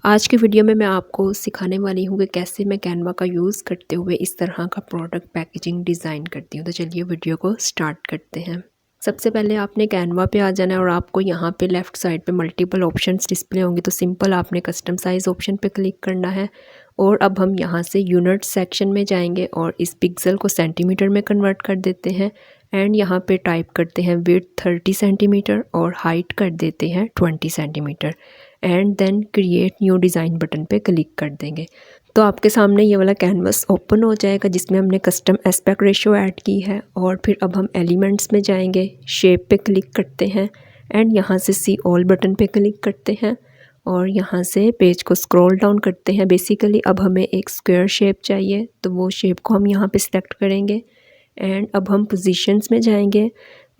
आज की वीडियो में मैं आपको सिखाने वाली हूँ कि कैसे मैं कैनवा का यूज़ करते हुए इस तरह का प्रोडक्ट पैकेजिंग डिज़ाइन करती हूँ। तो चलिए वीडियो को स्टार्ट करते हैं। सबसे पहले आपने कैनवा पे आ जाना है और आपको यहाँ पे लेफ़्ट साइड पे मल्टीपल ऑप्शंस डिस्प्ले होंगे। तो सिंपल आपने कस्टम साइज़ ऑप्शन पे क्लिक करना है और अब हम यहाँ से यूनिट सेक्शन में जाएंगे और इस पिक्सल को सेंटीमीटर में कन्वर्ट कर देते हैं एंड यहाँ पे टाइप करते हैं विड्थ 30 सेंटीमीटर और हाइट कर देते हैं 20 centimetre and then create new design button पे क्लिक कर देंगे। तो आपके सामने ये वाला कैनवस ओपन हो जाएगा जिसमें हमने कस्टम एस्पेक्ट रेशियो ऐड की है। और फिर अब हम एलिमेंट्स में जाएंगे, शेप पे क्लिक करते हैं एंड यहाँ से सी ऑल बटन पे क्लिक करते हैं और यहाँ से पेज को स्क्रॉल डाउन करते हैं। बेसिकली अब हमें एक स्क्वायर शेप चाहिए तो वो शेप को हम यहाँ पे सिलेक्ट करेंगे एंड अब हम पोजीशंस में जाएंगे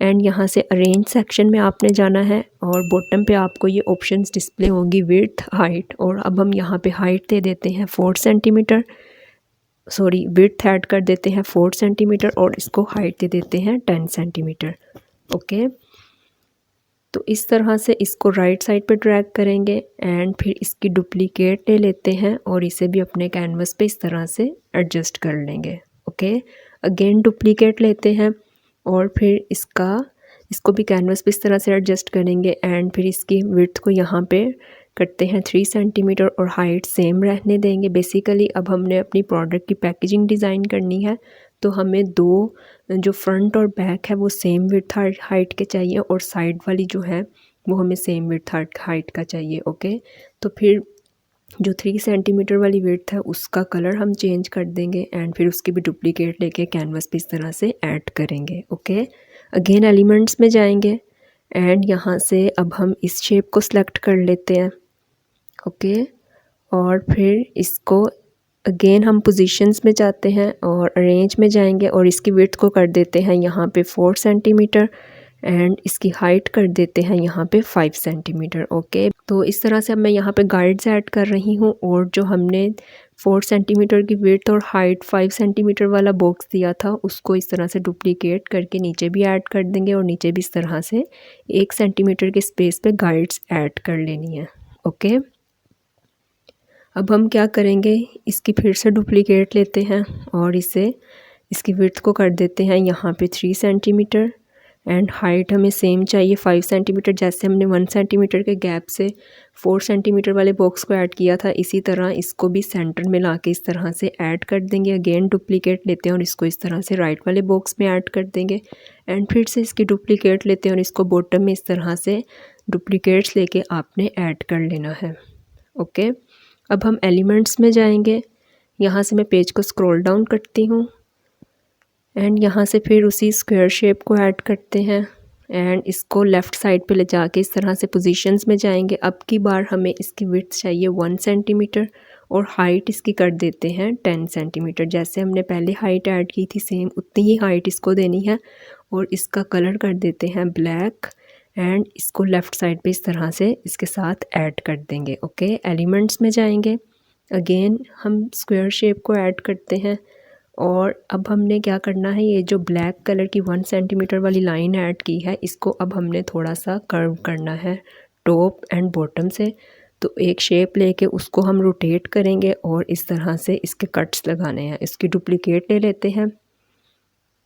एंड यहाँ से अरेंज सेक्शन में आपने जाना है और बॉटम पे आपको ये ऑप्शंस डिस्प्ले होंगी विड्थ, हाइट। और अब हम यहाँ पे हाइट दे देते हैं 4 सेंटीमीटर, सॉरी विड्थ ऐड कर देते हैं 4 सेंटीमीटर और इसको हाइट दे देते हैं 10 सेंटीमीटर। ओके, तो इस तरह से इसको राइट साइड पे ड्रैग करेंगे एंड फिर इसकी डुप्लीकेट ले लेते हैं और इसे भी अपने कैनवस पे इस तरह से एडजस्ट कर लेंगे। ओके, अगेन डुप्लीकेट लेते हैं और फिर इसको भी कैनवस पे इस तरह से एडजस्ट करेंगे एंड फिर इसकी विड्थ को यहाँ पे करते हैं 3 सेंटीमीटर और हाइट सेम रहने देंगे। बेसिकली अब हमने अपनी प्रोडक्ट की पैकेजिंग डिज़ाइन करनी है तो हमें दो जो फ्रंट और बैक है वो सेम विड्थ हाइट के चाहिए और साइड वाली जो है वो हमें सेम विड्थ हाइट का चाहिए। ओके, तो फिर जो 3 सेंटीमीटर वाली विड्थ है उसका कलर हम चेंज कर देंगे एंड फिर उसकी भी डुप्लीकेट लेके कैनवस पे इस तरह से ऐड करेंगे। ओके, अगेन एलिमेंट्स में जाएंगे एंड यहाँ से अब हम इस शेप को सिलेक्ट कर लेते हैं। ओके, और फिर इसको अगेन हम पोजीशंस में जाते हैं और अरेंज में जाएंगे और इसकी विड्थ को कर देते हैं यहाँ पे 4 सेंटीमीटर एंड इसकी हाइट कर देते हैं यहाँ पे 5 सेंटीमीटर। ओके, तो इस तरह से अब मैं यहाँ पे गाइड्स ऐड कर रही हूँ और जो हमने 4 सेंटीमीटर की विड्थ और हाइट 5 सेंटीमीटर वाला बॉक्स दिया था उसको इस तरह से डुप्लीकेट करके नीचे भी ऐड कर देंगे और नीचे भी इस तरह से 1 सेंटीमीटर के स्पेस पे गाइड्स ऐड कर लेनी है। ओके, अब हम क्या करेंगे, इसकी फिर से डुप्लीकेट लेते हैं और इसकी विड्थ को कर देते हैं यहाँ पे 3 सेंटीमीटर एंड हाइट हमें सेम चाहिए 5 सेंटीमीटर। जैसे हमने 1 सेंटीमीटर के गैप से 4 सेंटीमीटर वाले बॉक्स को ऐड किया था इसी तरह इसको भी सेंटर में लाके इस तरह से ऐड कर देंगे। अगेन डुप्लीकेट लेते हैं और इसको इस तरह से राइट वाले बॉक्स में ऐड कर देंगे एंड फिर से इसकी डुप्लीकेट लेते हैं और इसको बॉटम में इस तरह से डुप्लीकेट्स लेके आपने ऐड कर लेना है। ओके, अब हम एलिमेंट्स में जाएंगे, यहाँ से मैं पेज को स्क्रॉल डाउन करती हूँ एंड यहाँ से फिर उसी स्क्वायर शेप को ऐड करते हैं एंड इसको लेफ़्ट साइड पे ले जाके इस तरह से पोजीशंस में जाएंगे। अब की बार हमें इसकी विड्थ चाहिए 1 सेंटीमीटर और हाइट इसकी कर देते हैं 10 सेंटीमीटर। जैसे हमने पहले हाइट ऐड की थी सेम उतनी ही हाइट इसको देनी है और इसका कलर कर देते हैं ब्लैक एंड इसको लेफ़्ट साइड पे इस तरह से इसके साथ ऐड कर देंगे। ओके, एलिमेंट्स में जाएंगे, अगेन हम स्क्वायर शेप को ऐड करते हैं और अब हमने क्या करना है, ये जो ब्लैक कलर की 1 सेंटीमीटर वाली लाइन ऐड की है इसको अब हमने थोड़ा सा कर्व करना है टॉप एंड बॉटम से। तो एक शेप लेके उसको हम रोटेट करेंगे और इस तरह से इसके कट्स लगाने हैं। इसकी डुप्लीकेट ले लेते हैं।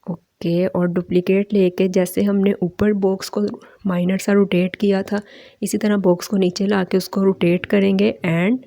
ओके, और डुप्लीकेट लेके जैसे हमने ऊपर बॉक्स को माइनर सा रोटेट किया था इसी तरह बॉक्स को नीचे ला के उसको रोटेट करेंगे एंड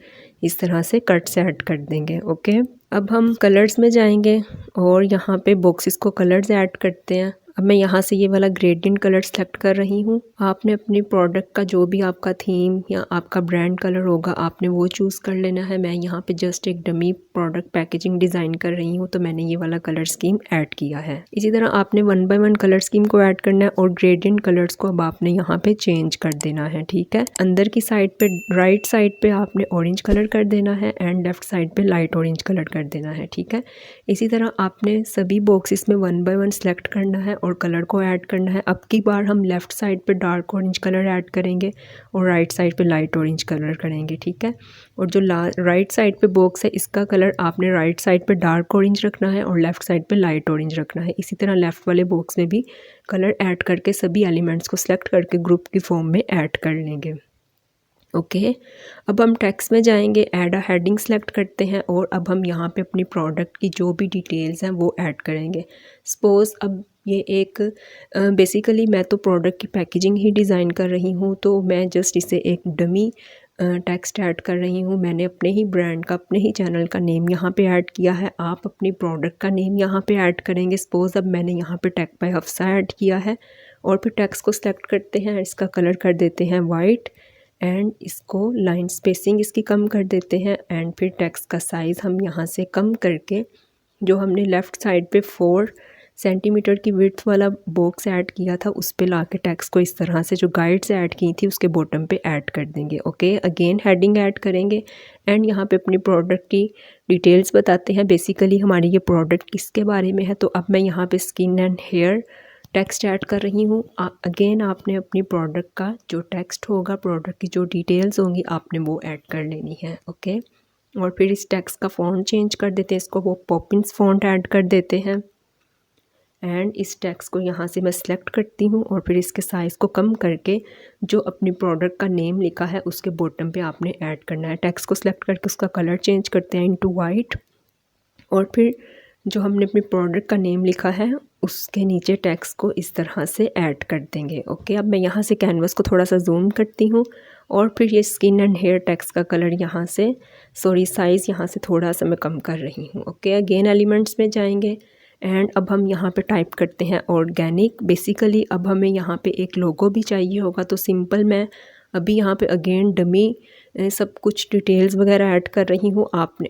इस तरह से कट्स ऐड कर देंगे। ओके, अब हम कलर्स में जाएंगे और यहाँ पे बॉक्सेस को कलर्स ऐड करते हैं। अब मैं यहाँ से ये वाला ग्रेडियंट कलर सेलेक्ट कर रही हूँ। आपने अपनी प्रोडक्ट का जो भी आपका थीम या आपका ब्रांड कलर होगा आपने वो चूज़ कर लेना है। मैं यहाँ पे जस्ट एक डमी प्रोडक्ट पैकेजिंग डिज़ाइन कर रही हूँ तो मैंने ये वाला कलर स्कीम ऐड किया है। इसी तरह आपने 1 बाय 1 कलर स्कीम को ऐड करना है और ग्रेडियंट कलर्स को अब आपने यहाँ पे चेंज कर देना है। ठीक है, अंदर की साइड पे राइट साइड पे आपने ऑरेंज कलर कर देना है एंड लेफ्ट साइड पे लाइट ऑरेंज कलर कर देना है। ठीक है, इसी तरह आपने सभी बॉक्सेस में 1 बाय 1 सेलेक्ट करना है और कलर को ऐड करना है। अब की बार हम लेफ़्ट साइड पे डार्क ऑरेंज कलर ऐड करेंगे और राइट साइड पे लाइट ऑरेंज कलर करेंगे। ठीक है, और जो राइट साइड पे बॉक्स है इसका कलर आपने राइट साइड पे डार्क ऑरेंज रखना है और लेफ़्ट साइड पे लाइट ऑरेंज रखना है। इसी तरह लेफ़्ट वाले बॉक्स में भी कलर ऐड करके सभी एलिमेंट्स को सिलेक्ट करके ग्रुप की फॉर्म में ऐड कर लेंगे। ओके। अब हम टेक्स्ट में जाएंगे, ऐड अ हेडिंग सेलेक्ट करते हैं और अब हम यहाँ पे अपनी प्रोडक्ट की जो भी डिटेल्स हैं वो ऐड करेंगे। सपोज़ अब ये एक बेसिकली मैं तो प्रोडक्ट की पैकेजिंग ही डिज़ाइन कर रही हूँ, तो मैं जस्ट इसे एक डमी टेक्स्ट ऐड कर रही हूँ। मैंने अपने ही ब्रांड का, अपने ही चैनल का नेम यहाँ पे ऐड किया है। आप अपनी प्रोडक्ट का नेम यहाँ पे ऐड करेंगे। सपोज़ अब मैंने यहाँ पे टेक बाय हफ्सा ऐड किया है और फिर टेक्स्ट को सिलेक्ट करते हैं, इसका कलर कर देते हैं वाइट एंड इसको लाइन स्पेसिंग इसकी कम कर देते हैं एंड फिर टेक्स्ट का साइज़ हम यहाँ से कम करके जो हमने लेफ़्ट साइड पे 4 सेंटीमीटर की विड्थ वाला बॉक्स ऐड किया था उस पे ला के टेक्स्ट को इस तरह से जो गाइड्स ऐड की थी उसके बॉटम पे ऐड कर देंगे। ओके, अगेन हेडिंग ऐड करेंगे एंड यहाँ पे अपनी प्रोडक्ट की डिटेल्स बताते हैं। बेसिकली हमारी ये प्रोडक्ट किसके बारे में है, तो अब मैं यहाँ पे skin and hair text add कर रही हूँ। अगेन आपने अपनी प्रोडक्ट का जो टेक्स्ट होगा, प्रोडक्ट की जो डिटेल्स होंगी, आपने वो ऐड कर लेनी है। ओके, और फिर इस टेक्स्ट का फ़ॉन्ट चेंज कर देते हैं, इसको वो पॉपिंस फ़ॉन्ट ऐड कर देते हैं एंड इस टेक्स्ट को यहाँ से मैं सिलेक्ट करती हूँ और फिर इसके साइज़ को कम करके जो अपनी प्रोडक्ट का नेम लिखा है उसके बॉटम पे आपने ऐड करना है। टेक्स्ट को सिलेक्ट करके उसका कलर चेंज करते हैं इनटू वाइट और फिर जो हमने अपनी प्रोडक्ट का नेम लिखा है उसके नीचे टेक्स्ट को इस तरह से ऐड कर देंगे। ओके, अब मैं यहाँ से कैनवस को थोड़ा सा जूम करती हूँ और फिर ये स्किन एंड हेयर टेक्स्ट का कलर यहाँ से साइज़ यहाँ से थोड़ा सा मैं कम कर रही हूँ। ओके, अगेन एलिमेंट्स में जाएंगे एंड अब हम यहाँ पे टाइप करते हैं ऑर्गेनिक। बेसिकली अब हमें यहाँ पे एक लोगो भी चाहिए होगा, तो सिंपल मैं अभी यहाँ पे अगेन डमी सब कुछ डिटेल्स वगैरह ऐड कर रही हूँ। आपने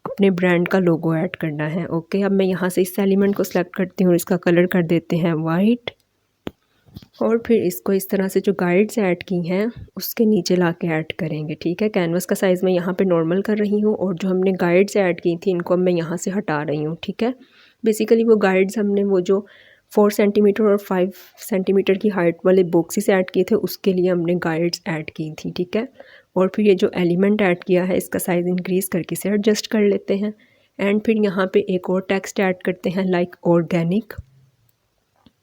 अपने ब्रांड का लोगो ऐड करना है। ओके, अब मैं यहाँ से इस एलिमेंट को सिलेक्ट करती हूँ और इसका कलर कर देते हैं वाइट और फिर इसको इस तरह से जो गाइड्स ऐड की हैं उसके नीचे ला के ऐड करेंगे। ठीक है, कैनवस का साइज़ मैं यहाँ पे नॉर्मल कर रही हूँ और जो हमने गाइड्स ऐड की थी इनको अब मैं यहाँ से हटा रही हूँ। ठीक है, बेसिकली वो गाइड्स हमने वो जो 4 सेंटीमीटर और 5 सेंटीमीटर की हाइट वाले बॉक्सेस ऐड किए थे उसके लिए हमने गाइड्स ऐड की थी। ठीक है, और फिर ये जो एलिमेंट ऐड किया है इसका साइज़ इंक्रीज़ करके इसे एडजस्ट कर लेते हैं एंड फिर यहाँ पे एक और टेक्स्ट ऐड करते हैं लाइक ऑर्गेनिक।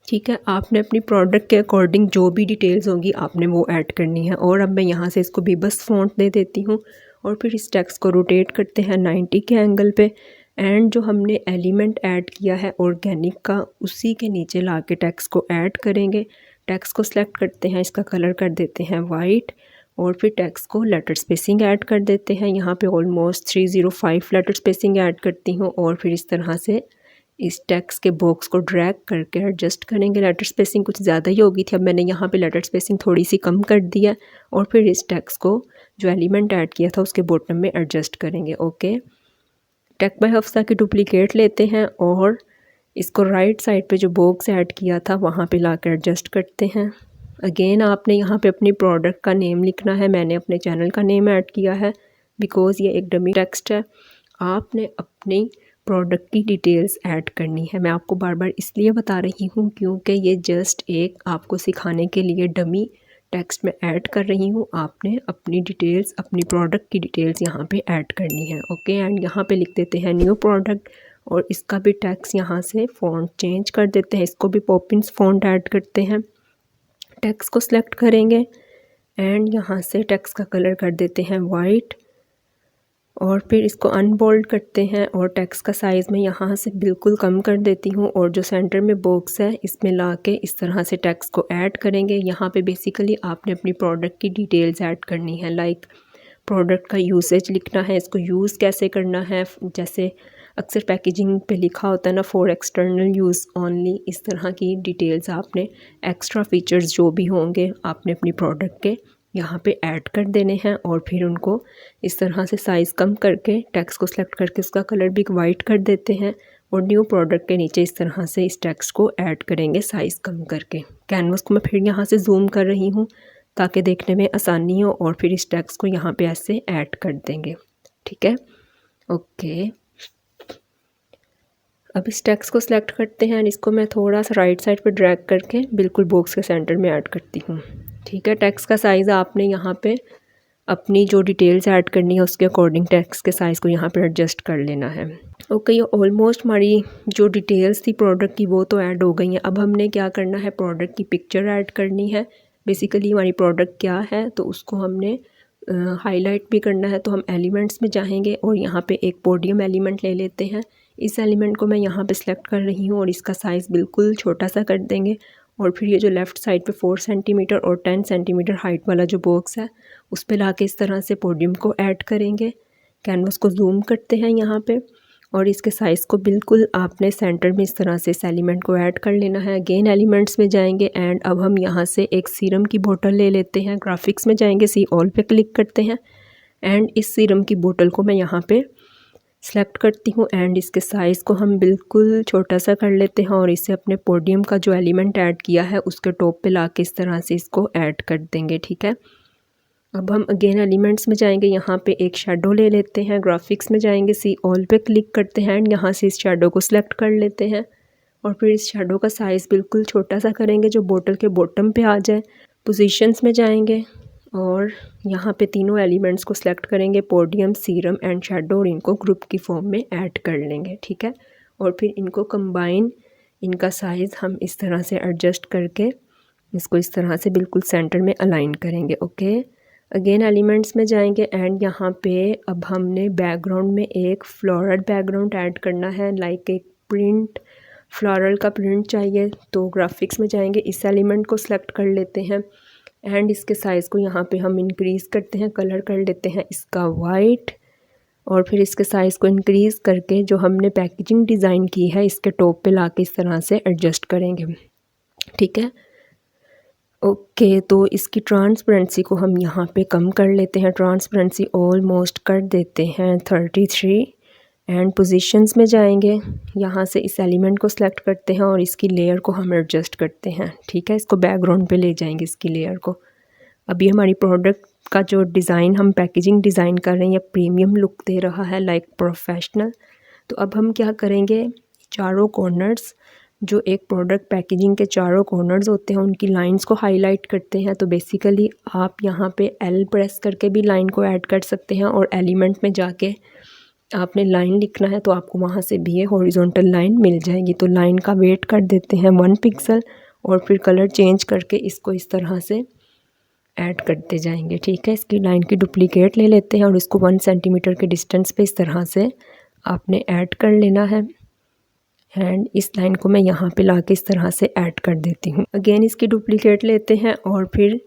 ठीक है, आपने अपनी प्रोडक्ट के अकॉर्डिंग जो भी डिटेल्स होंगी आपने वो ऐड करनी है। और अब मैं यहाँ से इसको भी बस फ़ॉन्ट दे देती हूँ और फिर इस टेक्स्ट को रोटेट करते हैं 90 के एंगल पे एंड जो हमने एलिमेंट ऐड किया है ऑर्गेनिक का उसी के नीचे ला के टेक्स्ट को ऐड करेंगे। टेक्स्ट को सिलेक्ट करते हैं, इसका कलर कर देते हैं वाइट और फिर टेक्स्ट को लेटर स्पेसिंग ऐड कर देते हैं। यहाँ पे ऑलमोस्ट 305 लेटर स्पेसिंग ऐड करती हूँ और फिर इस तरह से इस टेक्स्ट के बॉक्स को ड्रैग करके एडजस्ट करेंगे। लेटर स्पेसिंग कुछ ज़्यादा ही होगी थी, अब मैंने यहाँ पे लेटर स्पेसिंग थोड़ी सी कम कर दी है और फिर इस टेक्स्ट को जो एलिमेंट ऐड किया था उसके बॉटम में एडजस्ट करेंगे। ओके, टेक बाय हफ्सा की डुप्लीकेट लेते हैं और इसको राइट साइड पे जो बॉक्स ऐड किया था वहाँ पे ला कर एडजस्ट करते हैं। अगेन आपने यहाँ पे अपनी प्रोडक्ट का नेम लिखना है। मैंने अपने चैनल का नेम ऐड किया है बिकॉज़ ये एक डमी टेक्स्ट है। आपने अपनी प्रोडक्ट की डिटेल्स ऐड करनी है। मैं आपको बार बार इसलिए बता रही हूँ क्योंकि ये जस्ट एक आपको सिखाने के लिए डमी टेक्स्ट में ऐड कर रही हूँ। आपने अपनी डिटेल्स, अपनी प्रोडक्ट की डिटेल्स यहाँ पे ऐड करनी है। ओके, एंड यहाँ पे लिख देते हैं न्यू प्रोडक्ट और इसका भी टेक्स्ट यहाँ से फ़ॉन्ट चेंज कर देते हैं, इसको भी पॉपिंस फ़ॉन्ट ऐड करते हैं। टेक्स्ट को सिलेक्ट करेंगे एंड यहाँ से टेक्स्ट का कलर कर देते हैं वाइट और फिर इसको अनबोल्ड करते हैं और टेक्स्ट का साइज़ मैं यहाँ से बिल्कुल कम कर देती हूँ और जो सेंटर में बॉक्स है इसमें ला के इस तरह से टेक्स्ट को ऐड करेंगे। यहाँ पे बेसिकली आपने अपनी प्रोडक्ट की डिटेल्स ऐड करनी है, लाइक प्रोडक्ट का यूसेज लिखना है, इसको यूज़ कैसे करना है। जैसे अक्सर पैकेजिंग पे लिखा होता है ना, फॉर एक्सटर्नल यूज़ ओनली, इस तरह की डिटेल्स आपने, एक्स्ट्रा फीचर्स जो भी होंगे आपने अपनी प्रोडक्ट के यहाँ पे ऐड कर देने हैं और फिर उनको इस तरह से साइज़ कम करके टेक्स्ट को सिलेक्ट करके उसका कलर भी वाइट कर देते हैं और न्यू प्रोडक्ट के नीचे इस तरह से इस टेक्स्ट को ऐड करेंगे साइज़ कम करके। कैनवस को मैं फिर यहाँ से जूम कर रही हूँ ताकि देखने में आसानी हो और फिर इस टेक्स्ट को यहाँ पे ऐसे ऐड कर देंगे। ठीक है, ओके, अब इस टेक्स्ट को सिलेक्ट करते हैं, इसको मैं थोड़ा सा राइट साइड पे ड्रैग करके बिल्कुल बॉक्स के सेंटर में ऐड करती हूँ। ठीक है, टेक्स्ट का साइज़ आपने यहाँ पे अपनी जो डिटेल्स ऐड करनी है उसके अकॉर्डिंग टेक्स्ट के साइज़ को यहाँ पे एडजस्ट कर लेना है। ओके, ये ऑलमोस्ट हमारी जो डिटेल्स थी प्रोडक्ट की वो तो ऐड हो गई हैं। अब हमने क्या करना है, प्रोडक्ट की पिक्चर ऐड करनी है बेसिकली हमारी प्रोडक्ट क्या है तो उसको हमने हाईलाइट भी करना है। तो हम एलिमेंट्स में जाएंगे और यहाँ पे एक पोडियम एलिमेंट ले लेते हैं। इस एलिमेंट को मैं यहाँ पे सिलेक्ट कर रही हूँ और इसका साइज़ बिल्कुल छोटा सा कर देंगे। और फिर ये जो लेफ़्ट साइड पे 4 सेंटीमीटर और 10 सेंटीमीटर हाइट वाला जो बॉक्स है उस पर ला के इस तरह से पोडियम को ऐड करेंगे। कैनवस को जूम करते हैं यहाँ पे और इसके साइज़ को बिल्कुल आपने सेंटर में इस तरह से इस एलिमेंट को ऐड कर लेना है। अगेन एलिमेंट्स में जाएंगे एंड अब हम यहाँ से एक सीरम की बोतल ले लेते हैं। ग्राफिक्स में जाएंगे, सी ऑल पे क्लिक करते हैं एंड इस सीरम की बोतल को मैं यहाँ पे सेलेक्ट करती हूँ एंड इसके साइज़ को हम बिल्कुल छोटा सा कर लेते हैं और इसे अपने पोडियम का जो एलिमेंट ऐड किया है उसके टॉप पे ला के इस तरह से इसको ऐड कर देंगे। ठीक है, अब हम अगेन एलिमेंट्स में जाएंगे, यहाँ पे एक शेडो ले लेते हैं। ग्राफिक्स में जाएंगे, सी ऑल पे क्लिक करते हैं एंड यहाँ से इस शेडो को सिलेक्ट कर लेते हैं और फिर इस शेडो का साइज़ बिल्कुल छोटा सा करेंगे जो बोतल के बॉटम पे आ जाए। पोजीशंस में जाएंगे और यहाँ पे तीनों एलिमेंट्स को सिलेक्ट करेंगे, पोडियम, सीरम एंड शेडो, और इनको ग्रुप की फॉर्म में ऐड कर लेंगे। ठीक है, और फिर इनको कंबाइन, इनका साइज़ हम इस तरह से एडजस्ट करके इसको इस तरह से बिल्कुल सेंटर में अलाइन करेंगे। ओके, अगेन एलिमेंट्स में जाएंगे एंड यहाँ पे अब हमने बैकग्राउंड में एक फ्लोरल बैकग्राउंड ऐड करना है, लाइक एक प्रिंट, फ्लोरल का प्रिंट चाहिए। तो ग्राफिक्स में जाएंगे, इस एलिमेंट को सिलेक्ट कर लेते हैं एंड इसके साइज़ को यहाँ पे हम इंक्रीज़ करते हैं, कलर कर लेते हैं इसका वाइट और फिर इसके साइज़ को इंक्रीज़ करके जो हमने पैकेजिंग डिज़ाइन की है इसके टॉप पे ला के इस तरह से एडजस्ट करेंगे। ठीक है, ओके, तो इसकी ट्रांसपेरेंसी को हम यहाँ पे कम कर लेते हैं, ट्रांसपेरेंसी ऑलमोस्ट कर देते हैं 33 एंड पोजीशंस में जाएंगे, यहाँ से इस एलिमेंट को सिलेक्ट करते हैं और इसकी लेयर को हम एडजस्ट करते हैं। ठीक है, इसको बैकग्राउंड पे ले जाएंगे इसकी लेयर को। अभी हमारी प्रोडक्ट का जो डिज़ाइन हम पैकेजिंग डिज़ाइन कर रहे हैं या प्रीमियम लुक दे रहा है, लाइक प्रोफेशनल। तो अब हम क्या करेंगे, चारों कॉर्नर्स, जो एक प्रोडक्ट पैकेजिंग के चारों कॉर्नर्स होते हैं उनकी लाइंस को हाईलाइट करते हैं। तो बेसिकली आप यहाँ पे एल प्रेस करके भी लाइन को ऐड कर सकते हैं और एलिमेंट में जाके आपने लाइन लिखना है तो आपको वहाँ से भी ये हॉरिजॉन्टल लाइन मिल जाएगी। तो लाइन का वेट कर देते हैं 1 पिक्सल और फिर कलर चेंज करके इसको इस तरह से ऐड करते जाएंगे। ठीक है, इसकी लाइन की डुप्लीकेट ले लेते हैं और इसको 1 सेंटीमीटर के डिस्टेंस पे इस तरह से आपने ऐड कर लेना है एंड इस लाइन को मैं यहाँ पे ला के इस तरह से ऐड कर देती हूँ। अगेन इसकी डुप्लीकेट लेते हैं और फिर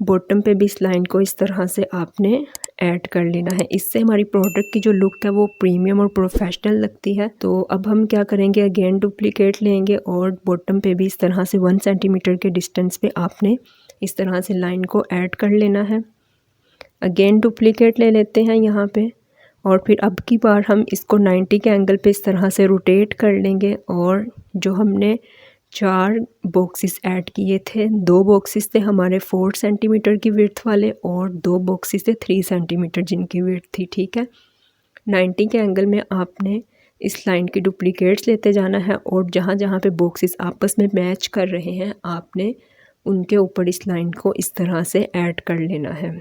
बॉटम पे भी इस लाइन को इस तरह से आपने ऐड कर लेना है। इससे हमारी प्रोडक्ट की जो लुक है वो प्रीमियम और प्रोफेशनल लगती है। तो अब हम क्या करेंगे, अगेन डुप्लीकेट लेंगे और बॉटम पे भी इस तरह से 1 सेंटीमीटर के डिस्टेंस पे आपने इस तरह से लाइन को ऐड कर लेना है। अगेन डुप्लीकेट ले लेते हैं यहाँ पे और फिर अब की बार हम इसको 90 के एंगल पे इस तरह से रोटेट कर लेंगे और जो हमने 4 बॉक्सेस ऐड किए थे, 2 बॉक्सेस थे हमारे 4 सेंटीमीटर की विड्थ वाले और 2 बॉक्सेस थे 3 सेंटीमीटर जिनकी विड्थ थी। ठीक है, 90 के एंगल में आपने इस लाइन की डुप्लीकेट्स लेते जाना है और जहाँ जहाँ पे बॉक्सेस आपस में मैच कर रहे हैं आपने उनके ऊपर इस लाइन को इस तरह से ऐड कर लेना है।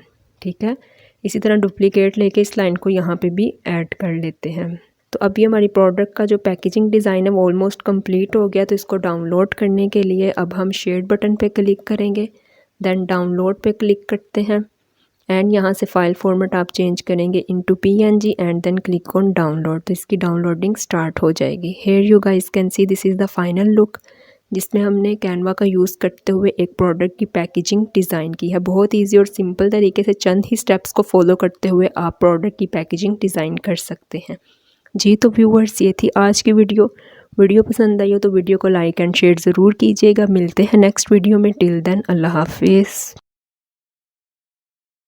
ठीक है, इसी तरह डुप्लीकेट लेके इस लाइन को यहाँ पे भी ऐड कर लेते हैं। तो अभी हमारी प्रोडक्ट का जो पैकेजिंग डिज़ाइन है वो ऑलमोस्ट कंप्लीट हो गया। तो इसको डाउनलोड करने के लिए अब हम शेयर बटन पे क्लिक करेंगे, देन डाउनलोड पे क्लिक करते हैं एंड यहाँ से फाइल फॉर्मेट आप चेंज करेंगे into PNG and then click on download. तो इसकी डाउनलोडिंग स्टार्ट हो जाएगी। Here you guys can see this is the final look, जिसमें हमने कैनवा का यूज़ करते हुए एक प्रोडक्ट की पैकेजिंग डिज़ाइन की है। बहुत ईजी और सिंपल तरीके से चंद ही स्टेप्स को फॉलो करते हुए आप प्रोडक्ट की पैकेजिंग डिज़ाइन कर सकते हैं। जी तो व्यूअर्स, ये थी आज की वीडियो पसंद आई हो तो वीडियो को लाइक एंड शेयर ज़रूर कीजिएगा। मिलते हैं नेक्स्ट वीडियो में, टिल देन अल्लाह हाफिज़।